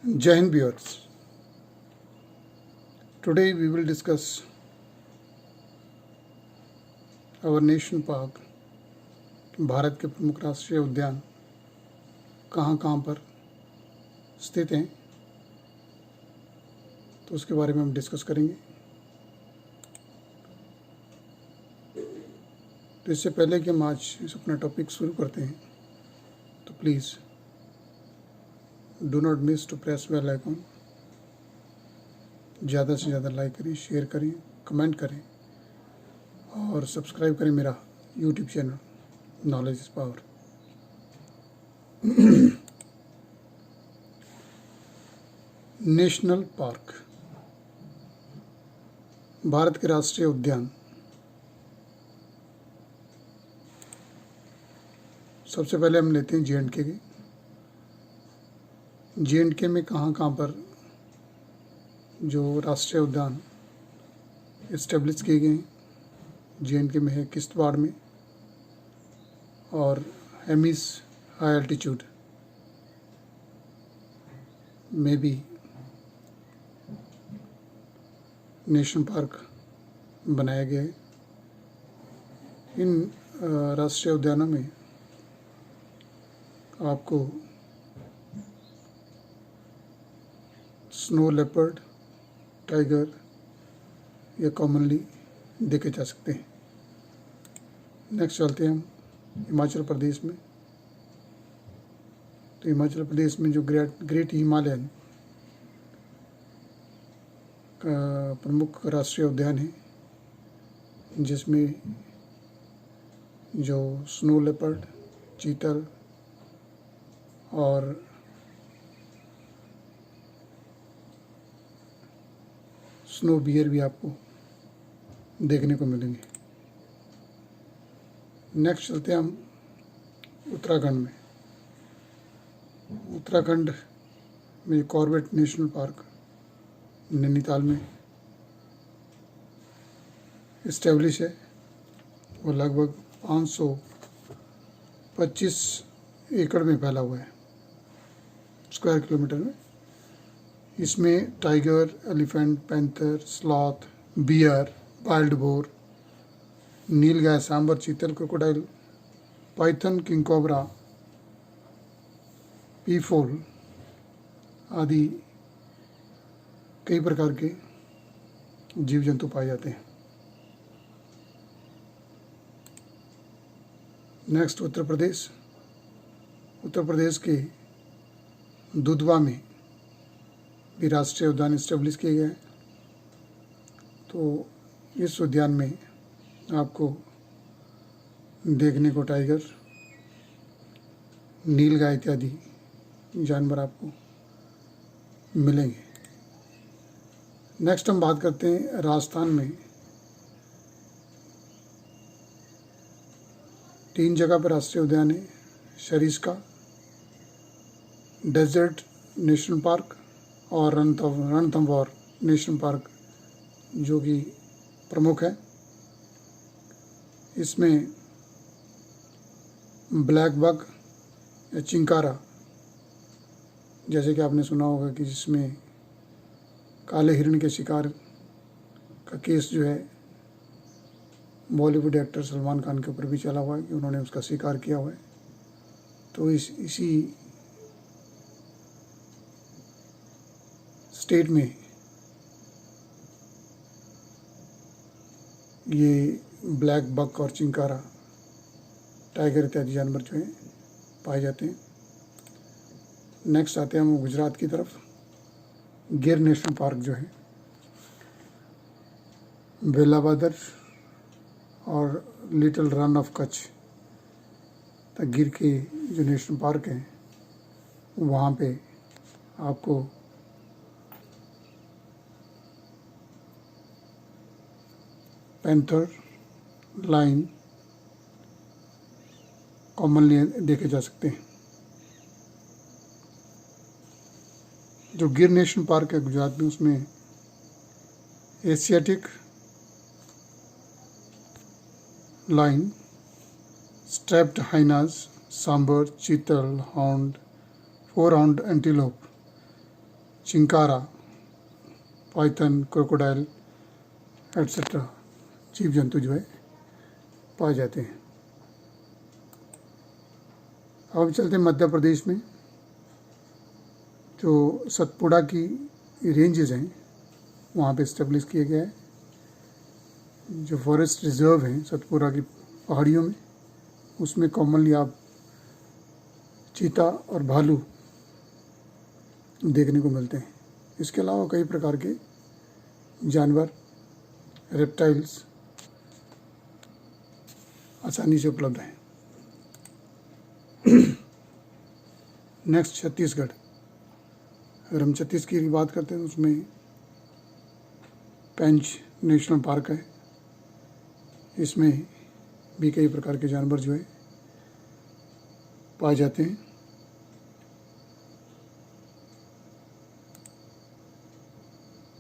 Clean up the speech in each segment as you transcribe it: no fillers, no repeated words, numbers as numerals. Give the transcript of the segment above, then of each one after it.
Jai Hind viewers. Today we will discuss our national park, Bharat के प्रमुख राष्ट्रीय उद्यान कहाँ कहाँ पर स्थित हैं, तो उसके बारे में हम डिस्कस करेंगे। तो इससे पहले कि हम आज इस अपना टॉपिक शुरू करते हैं, तो please do not miss to press bell icon. ज़्यादा से ज़्यादा लाइक करें, शेयर करें, कमेंट करें और सब्सक्राइब करें मेरा YouTube channel knowledge is power. National park, Bharat के राष्ट्रीय उद्यान। सबसे पहले हम लेते हैं जे.एंड.के के। जे.एंड.के में कहाँ कहाँ पर जो राष्ट्रीय उद्यान इस्टेब्लिश किए गए हैं। जे.एंड.के में है किश्तवाड़ में और हेमिस हाई एल्टीट्यूड में भी नेशनल पार्क बनाया गया है। इन राष्ट्रीय उद्यानों में आपको स्नो लेपर्ड, टाइगर या कॉमनली देखे जा सकते हैं। नेक्स्ट चलते हैं हम हिमाचल प्रदेश में। तो हिमाचल प्रदेश में जो ग्रेट हिमालयन का प्रमुख राष्ट्रीय उद्यान है, जिसमें जो स्नो लेपर्ड, चीतल और स्नो बियर भी आपको देखने को मिलेंगे। नेक्स्ट चलते हैं हम उत्तराखंड में। उत्तराखंड में कॉर्बेट नेशनल पार्क नैनीताल में इस्टेब्लिश है। वो लगभग 525 एकड़ में फैला हुआ है, स्क्वायर किलोमीटर में। इसमें tiger, elephant, panther, sloth, bear, wild boar, नीलगाय, sambar, chital, crocodile, python, king cobra, peafowl आदि कई प्रकार के जीव जंतु पाए जाते हैं। नेक्स्ट उत्तर प्रदेश। उत्तर प्रदेश के दुधवा में भी राष्ट्रीय उद्यान इस्टेब्लिश किए गए हैं। तो इस उद्यान में आपको देखने को टाइगर, नीलगाय इत्यादि जानवर आपको मिलेंगे। नेक्स्ट हम बात करते हैं राजस्थान में 3 जगह पर राष्ट्रीय उद्यान है। सरिस्का, डेजर्ट नेशनल पार्क और रणथंभौर नेशनल पार्क, जो कि प्रमुख है। इसमें ब्लैक बक या चिंकारा, जैसे कि आपने सुना होगा कि जिसमें काले हिरण के शिकार का केस जो है बॉलीवुड एक्टर सलमान खान के ऊपर भी चला हुआ है कि उन्होंने उसका शिकार किया हुआ है। तो इसी स्टेट में ये ब्लैक बक और चिंकारा, टाइगर इत्यादि जानवर जो हैं पाए जाते हैं। नेक्स्ट आते हैं हम गुजरात की तरफ। गिर नेशनल पार्क जो है, वेलावदर और लिटिल रन ऑफ कच्छ तक गिर के जो नेशनल पार्क हैं, वहाँ पे आपको पैंथर, लाइन कॉमनली देखे जा सकते हैं। जो गिर नेशनल पार्क है गुजरात में, उसमें Asiatic lion, striped hyenas, sambar, chital, horned, four horned antelope chinkara, python, crocodile etcetera जीव जंतु जो है पाए जाते हैं। अब चलते हैं मध्य प्रदेश में। जो सतपुड़ा की रेंजेस हैं वहाँ पे इस्टेब्लिश किया गया है। जो फॉरेस्ट रिजर्व हैं सतपुड़ा की पहाड़ियों में, उसमें कॉमनली आप चीता और भालू देखने को मिलते हैं। इसके अलावा कई प्रकार के जानवर, रेप्टाइल्स आसानी से उपलब्ध हैं। नेक्स्ट छत्तीसगढ़। अगर हम छत्तीसगढ़ की बात करते हैं तो उसमें पेंच नेशनल पार्क है। इसमें भी कई प्रकार के जानवर जो है पाए जाते हैं।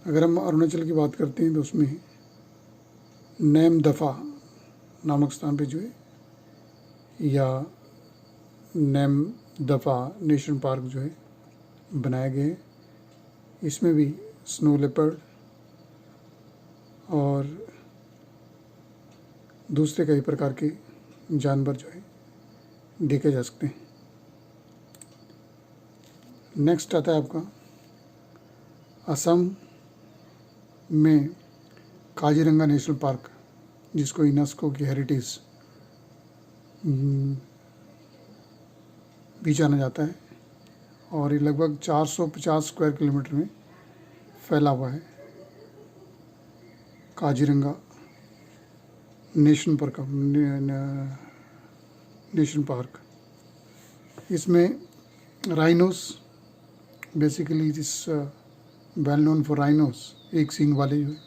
अगर हम अरुणाचल की बात करते हैं तो उसमें नेमदफा नामक स्थान पे जो है, या नेमदफा नेशनल पार्क जो है बनाए गए हैं। इसमें भी स्नो लेपर्ड और दूसरे कई प्रकार के जानवर जो है देखे जा सकते हैं। नेक्स्ट आता है आपका असम में काजीरंगा नेशनल पार्क, जिसको यूनेस्को की हेरिटेज भी जाना जाता है, और ये लगभग 450 स्क्वायर किलोमीटर में फैला हुआ है। Kaziranga national park. इसमें rhinos, basically this well known for rhinos, एक सींग वाले जो है,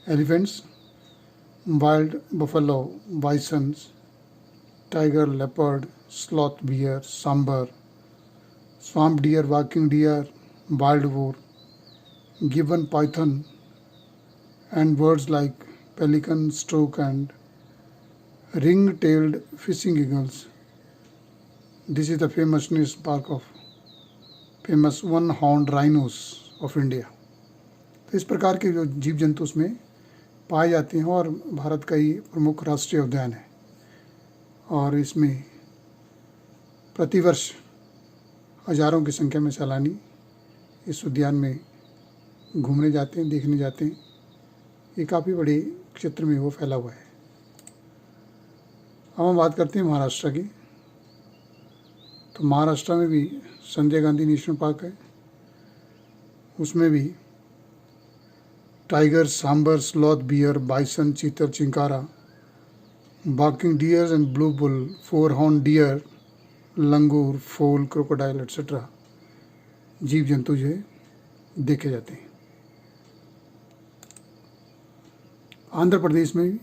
elephants, wild buffalo, bisons, tiger, leopard, sloth bear, sambar, swamp deer, walking deer, wild boar, gibbon python, and birds like pelican, stork, and ring-tailed fishing eagles. This is the famous national park of famous one-horned rhinos of India. तो इस प्रकार के जो जीव जंतु उसमें पाए जाते हैं, और भारत का ही प्रमुख राष्ट्रीय उद्यान है। और इसमें प्रतिवर्ष हजारों की संख्या में सैलानी इस उद्यान में घूमने जाते हैं, देखने जाते हैं। ये काफ़ी बड़े क्षेत्र में वो फैला हुआ है। अब हम बात करते हैं महाराष्ट्र की। तो महाराष्ट्र में भी संजय गांधी नेशनल पार्क है। उसमें भी tiger, sambar, sloth bear, bison, chital, chinkara, barking deer and blue bull, four horn deer, langur, fowl, crocodile etcetera जीव जंतु जो है देखे जाते हैं। आंध्र प्रदेश में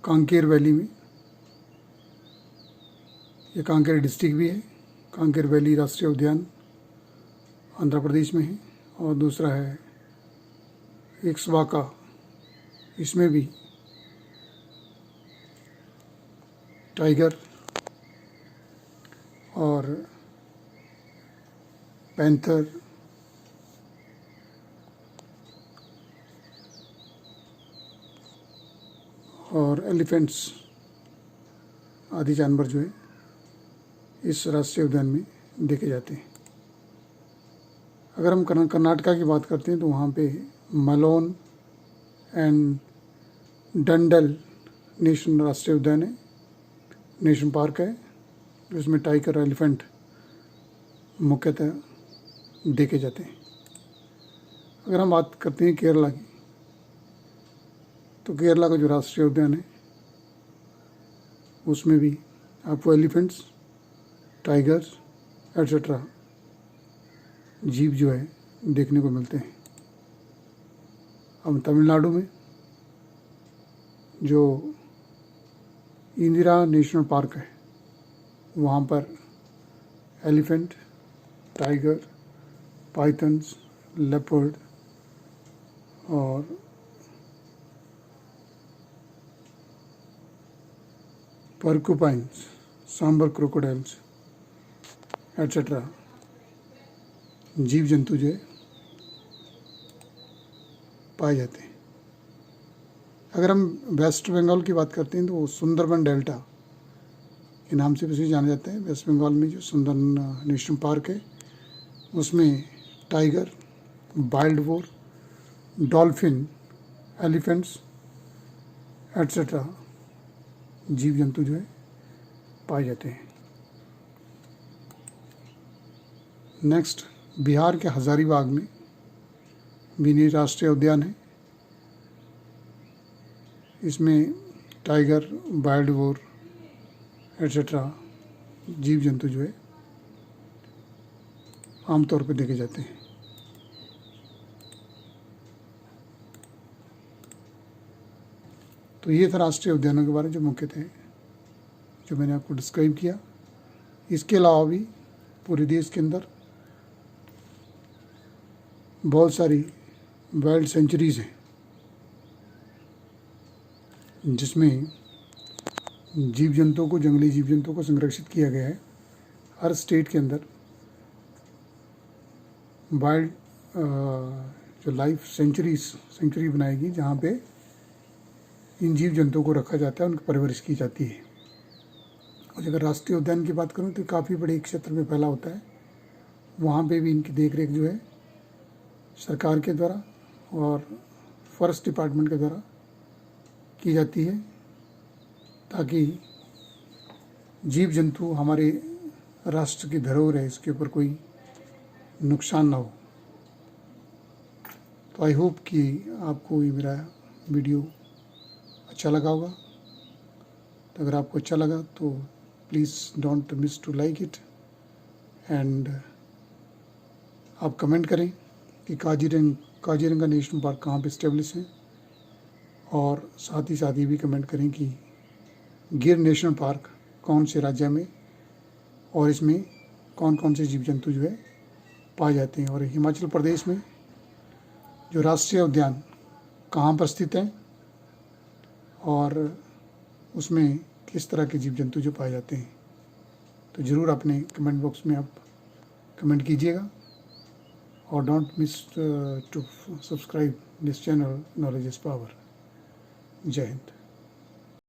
कांकेर वैली में, ये कांकेर डिस्ट्रिक्ट भी है, कांकेर वैली राष्ट्रीय उद्यान आंध्र प्रदेश में है। और दूसरा है एक्सवाका, इसमें भी टाइगर और पैंथर और एलिफेंट्स आदि जानवर जो है इस राष्ट्रीय उद्यान में देखे जाते हैं। अगर हम कर्नाटका की बात करते हैं तो वहाँ पे मलोन एंड डंडल नेशनल राष्ट्रीय उद्यान है, नेशनल पार्क है, जिसमें टाइगर, एलिफेंट मुख्यतः देखे जाते हैं। अगर हम बात करते हैं केरला की, तो केरला का जो राष्ट्रीय उद्यान है उसमें भी आपको एलिफेंट्स, टाइगर्स एट्सेट्रा जीव जो है देखने को मिलते हैं। अब तमिलनाडु में जो इंदिरा नेशनल पार्क है, वहाँ पर एलिफेंट, टाइगर, पाइथन्स, लेपर्ड और पर्कुपाइन्स, सांबर क्रोकोडाइल्स एट्सेट्रा जीव जंतु जो है पाए जाते हैं। अगर हम वेस्ट बंगाल की बात करते हैं तो वो सुंदरबन डेल्टा के नाम से भी जाना जाता है। वेस्ट बंगाल में जो सुंदरबन नेशनल पार्क है उसमें टाइगर, वाइल्ड वोर, डॉल्फिन, एलिफेंट्स एट्सेट्रा जीव जंतु जो है पाए जाते हैं। नेक्स्ट, बिहार के हजारीबाग में मिनी राष्ट्रीय उद्यान है। इसमें टाइगर, वाइल्ड वोर एट्सेट्रा जीव जंतु जो है आमतौर पर देखे जाते हैं। तो ये था राष्ट्रीय उद्यानों के बारे में जो मुख्य थे, जो मैंने आपको डिस्क्राइब किया। इसके अलावा भी पूरे देश के अंदर बहुत सारी वाइल्ड सेंचुरीज हैं जिसमें जीव जंतुओं को, जंगली जीव जंतुओं को संरक्षित किया गया है। हर स्टेट के अंदर वाइल्ड जो लाइफ सेंचुरी बनाएगी जहाँ पे इन जीव जंतुओं को रखा जाता है, उनकी परवरिश की जाती है। और अगर राष्ट्रीय उद्यान की बात करूँ तो काफ़ी बड़े क्षेत्र में फैला होता है। वहाँ पे भी इनकी देखरेख जो है सरकार के द्वारा और फॉरेस्ट डिपार्टमेंट के द्वारा की जाती है, ताकि जीव जंतु हमारे राष्ट्र की धरोहर है, इसके ऊपर कोई नुकसान ना हो। तो आई होप कि आपको ये मेरा वीडियो अच्छा लगा होगा। तो अगर आपको अच्छा लगा तो please don't miss to like it, and आप कमेंट करें कि काजीरंगा नेशनल पार्क कहाँ पे इस्टेब्लिश है, और साथ ही साथ ये भी कमेंट करें कि गिर नेशनल पार्क कौन से राज्य में और इसमें कौन कौन से जीव जंतु जो है पाए जाते हैं, और हिमाचल प्रदेश में जो राष्ट्रीय उद्यान कहाँ पर स्थित है और उसमें किस तरह के जीव जंतु जो पाए जाते हैं। तो ज़रूर अपने कमेंट बॉक्स में आप कमेंट कीजिएगा, और don't miss to subscribe this channel knowledge is power. जय हिंद।